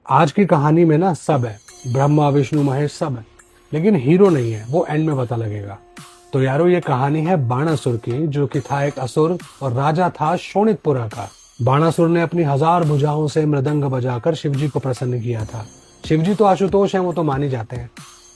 आज की कहानी में ना सब है, ब्रह्मा विष्णु महेश सब है, लेकिन हीरो नहीं है। वो एंड में पता लगेगा। तो यारो ये कहानी है बाणासुर की, जो कि था एक असुर और राजा था शोणितपुरा का। बाणासुर ने अपनी 1000 भुजाओं से मृदंग बजाकर शिवजी को प्रसन्न किया था। शिवजी तो आशुतोष हैं, वो तो मान ही जाते हैं।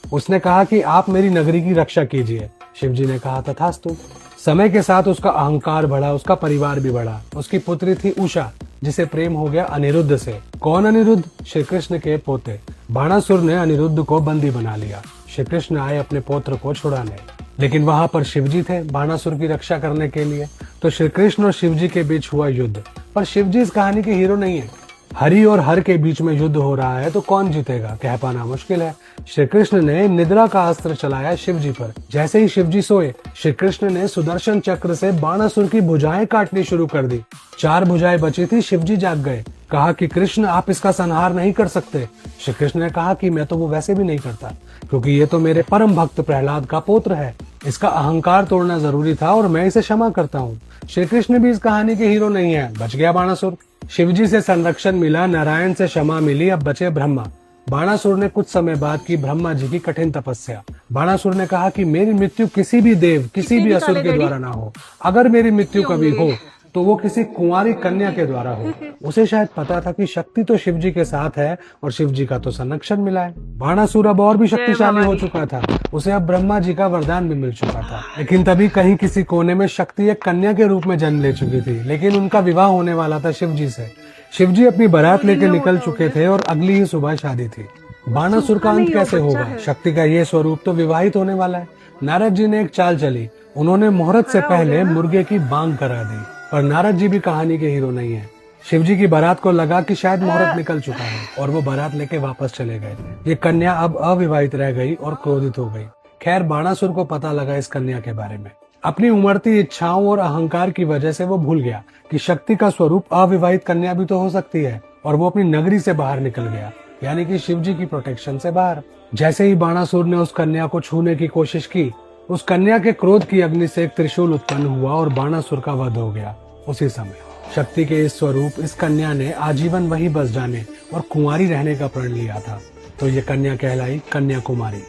उसने कहा कि आप मेरी नगरी की रक्षा कीजिए। शिवजी ने कहा तथास्तु। समय के साथ उसका अहंकार बढ़ा, उसका परिवार भी बढ़ा। उसकी पुत्री थी उषा, जिसे प्रेम हो गया अनिरुद्ध से। कौन अनिरुद्ध? श्री कृष्ण के पोते। बाणासुर ने अनिरुद्ध को बंदी बना लिया। श्री कृष्ण आए अपने पौत्र को छुड़ाने, लेकिन वहां पर शिवजी थे बाणासुर की रक्षा करने के लिए। तो श्री कृष्ण और शिवजी के बीच हुआ युद्ध। पर शिवजी इस कहानी के हीरो नहीं है। हरि और हर के बीच में युद्ध हो रहा है, तो कौन जीतेगा कह पाना मुश्किल है। श्री कृष्ण ने निद्रा का अस्त्र चलाया शिवजी पर। जैसे ही शिवजी सोए, श्री कृष्ण ने सुदर्शन चक्र से बाणासुर की भुजाएं काटनी शुरू कर दी। 4 भुजाएं बची थी। शिवजी जाग गए, कहा कि कृष्ण आप इसका संहार नहीं कर सकते। श्री कृष्ण ने कहा कि मैं तो वो वैसे भी नहीं करता, क्योंकि ये तो मेरे परम भक्त प्रहलाद का पुत्र है। इसका अहंकार तोड़ना जरूरी था और मैं इसे क्षमा करता हूँ। श्री कृष्ण भी इस कहानी के हीरो नहीं है। बच गया बाणासुर। शिवजी से संरक्षण मिला, नारायण से क्षमा मिली, अब बचे ब्रह्मा। बाणासुर ने कुछ समय बाद की ब्रह्मा जी की कठिन तपस्या। बाणासुर ने कहा कि मेरी मृत्यु किसी भी देव, किसी भी असुर के द्वारा ना हो। अगर मेरी मृत्यु कभी हो तो वो किसी कुंवारी कन्या के द्वारा हो। उसे शायद पता था कि शक्ति तो शिवजी के साथ है और शिवजी का तो संरक्षण मिला है। बाणासुर अब और भी शक्तिशाली हो चुका था। उसे अब ब्रह्मा जी का वरदान भी मिल चुका था। लेकिन तभी कहीं किसी कोने में शक्ति एक कन्या के रूप में जन्म ले चुकी थी, लेकिन उनका विवाह होने वाला था शिवजी से। शिवजी अपनी बारात लेकर निकल चुके थे और अगली ही सुबह शादी थी। बाणासुर का अंत कैसे होगा? शक्ति का ये स्वरूप तो विवाहित होने वाला है। नारद जी ने एक चाल चली। उन्होंने मुहूर्त से पहले मुर्गे की बांग करा दी। पर नारद जी भी कहानी के हीरो नहीं है। शिवजी की बारात को लगा कि शायद मुहूर्त निकल चुका है और वो बारात लेके वापस चले गए। ये कन्या अब अविवाहित रह गई और क्रोधित हो गई। खैर, बाणासुर को पता लगा इस कन्या के बारे में। अपनी उमड़ती इच्छाओं और अहंकार की वजह से वो भूल गया कि शक्ति का स्वरूप अविवाहित कन्या भी तो हो सकती है, और वो अपनी नगरी से बाहर निकल गया, यानी कि शिवजी की प्रोटेक्शन से बाहर। जैसे ही बाणासुर ने उस कन्या को छूने की कोशिश की, उस कन्या के क्रोध की अग्नि से एक त्रिशूल उत्पन्न हुआ और बाणासुर का वध हो गया। उसी समय शक्ति के इस स्वरूप इस कन्या ने आजीवन वहीं बस जाने और कुंवारी रहने का प्रण लिया था। तो ये कन्या कहलाई कन्याकुमारी।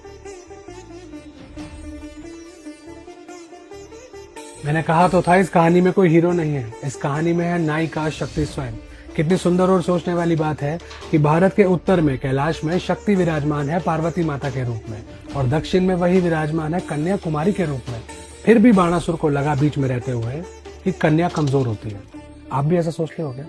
मैंने कहा तो था इस कहानी में कोई हीरो नहीं है। इस कहानी में है नायिका शक्ति स्वयं। कितनी सुंदर और सोचने वाली बात है कि भारत के उत्तर में कैलाश में शक्ति विराजमान है पार्वती माता के रूप में, और दक्षिण में वही विराजमान है कन्याकुमारी के रूप में। फिर भी बाणासुर को लगा बीच में रहते हुए कि कन्या कमजोर होती है। आप भी ऐसा सोचते हो क्या?